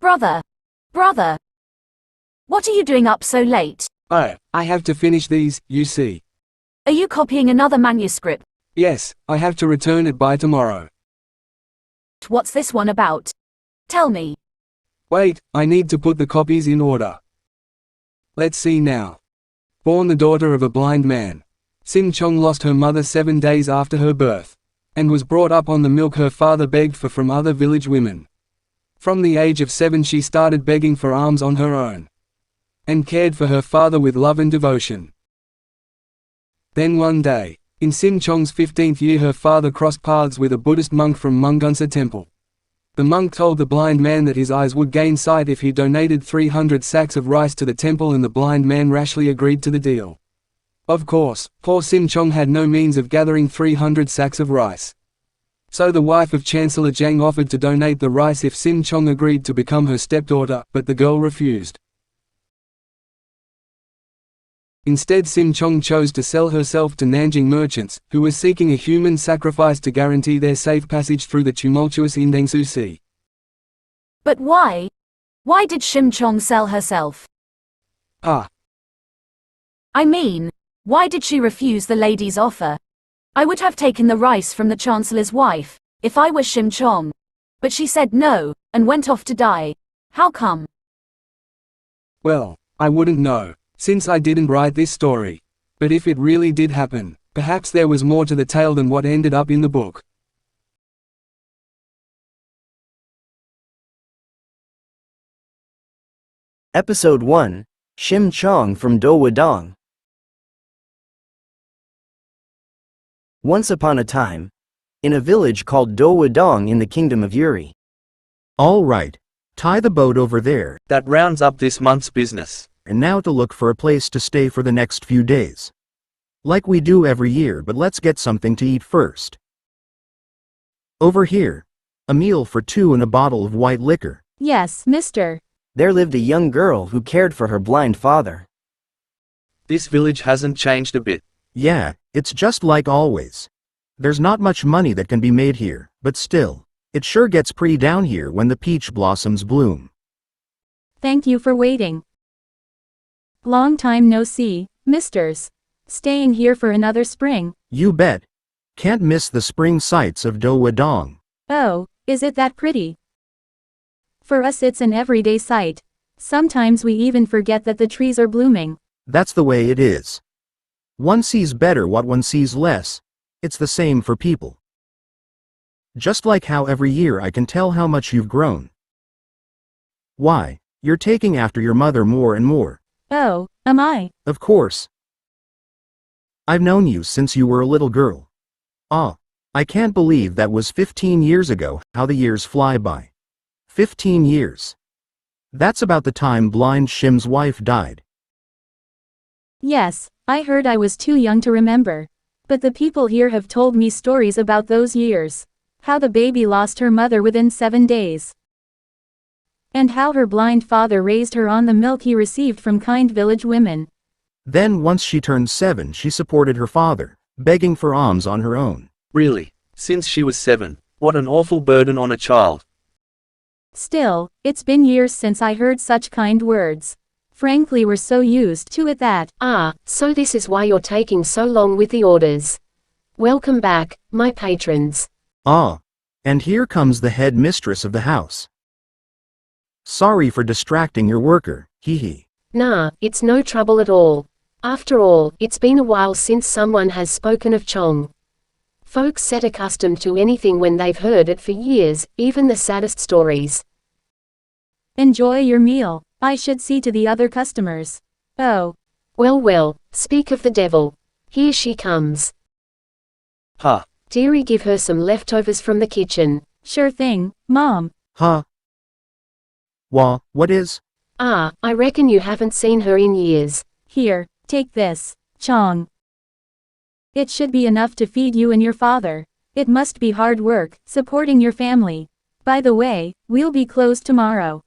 Brother! Brother! What are you doing up so late? Oh, I have to finish these, you see. Are you copying another manuscript? Yes, I have to return it by tomorrow. What's this one about? Tell me. Wait, I need to put the copies in order. Let's see now. Born the daughter of a blind man. Shim Chong lost her mother 7 days after her birth, and was brought up on the milk her father begged for from other village women. From the age of 7 she started begging for alms on her own, and cared for her father with love and devotion. Then one day, in Shim Chong's 15th year, her father crossed paths with a Buddhist monk from Mungunsa temple. The monk told the blind man that his eyes would gain sight if he donated 300 sacks of rice to the temple, and the blind man rashly agreed to the deal. Of course, poor Shim Chong had no means of gathering 300 sacks of rice. So the wife of Chancellor Jang offered to donate the rice if Shim Chong agreed to become her stepdaughter, but the girl refused. Instead, Shim Chong chose to sell herself to Nanjing merchants, who were seeking a human sacrifice to guarantee their safe passage through the tumultuous Indengsu Sea. But why? Why did Shim Chong sell herself? Ah. I mean, why did she refuse the lady's offer? I would have taken the rice from the Chancellor's wife, if I were Shim Chong. But she said no, and went off to die. How come? Well, I wouldn't know, since I didn't write this story. But if it really did happen, perhaps there was more to the tale than what ended up in the book. Episode 1, Shim Chong from Do Wadong. Once upon a time, in a village called Do Wadong in the kingdom of Yuri. All right, tie the boat over there. That rounds up this month's business. And now to look for a place to stay for the next few days. Like we do every year, but let's get something to eat first. Over here, a meal for 2 and a bottle of white liquor. Yes, mister. There lived a young girl who cared for her blind father. This village hasn't changed a bit. Yeah, it's just like always. There's not much money that can be made here, but still, it sure gets pretty down here when the peach blossoms bloom. Thank you for waiting. Long time no see, misters. Staying here for another spring? You bet. Can't miss the spring sights of Do Wadong. Oh, is it that pretty? For us it's an everyday sight. Sometimes we even forget that the trees are blooming. That's the way it is. One sees better what one sees less. It's the same for people. Just like how every year I can tell how much you've grown. Why, you're taking after your mother more and more. Oh, am I? Of course. I've known you since you were a little girl. Ah, I can't believe that was 15 years ago. How the years fly by. 15 years. That's about the time blind Shim's wife died. Yes, I heard I was too young to remember. But the people here have told me stories about those years. How the baby lost her mother within 7 days. And how her blind father raised her on the milk he received from kind village women. Then once she turned 7 she supported her father, begging for alms on her own. Really, since she was 7, what an awful burden on a child. Still, it's been years since I heard such kind words. Frankly, we're so used to it that… So this is why you're taking so long with the orders. Welcome back, my patrons. And here comes the head mistress of the house. Sorry for distracting your worker, hee. Nah, it's no trouble at all. After all, it's been a while since someone has spoken of Chong. Folks set accustomed to anything when they've heard it for years, even the saddest stories. Enjoy your meal. I should see to the other customers. Oh. Well, speak of the devil. Here she comes. Huh. Dearie, give her some leftovers from the kitchen. Sure thing, Mom. Huh? What is? I reckon you haven't seen her in years. Here, take this, Chong. It should be enough to feed you and your father. It must be hard work, supporting your family. By the way, we'll be closed tomorrow.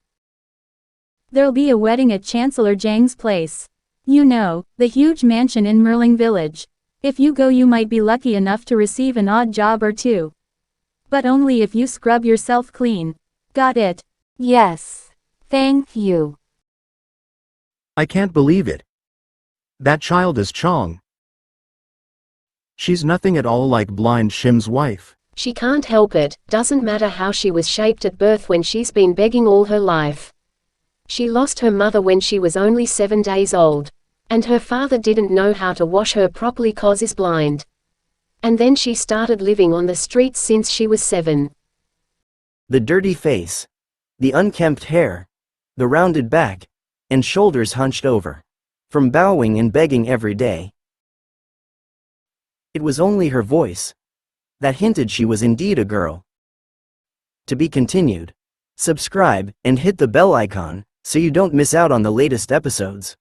There'll be a wedding at Chancellor Jang's place. You know, the huge mansion in Merling Village. If you go you might be lucky enough to receive an odd job or two. But only if you scrub yourself clean. Got it? Yes. Thank you. I can't believe it. That child is Chong. She's nothing at all like blind Shim's wife. She can't help it, doesn't matter how she was shaped at birth when she's been begging all her life. She lost her mother when she was only 7 days old. And her father didn't know how to wash her properly 'cause he's blind. And then she started living on the streets since she was 7. The dirty face, the unkempt hair, the rounded back, and shoulders hunched over, from bowing and begging every day. It was only her voice that hinted she was indeed a girl. To be continued. Subscribe and hit the bell icon so you don't miss out on the latest episodes.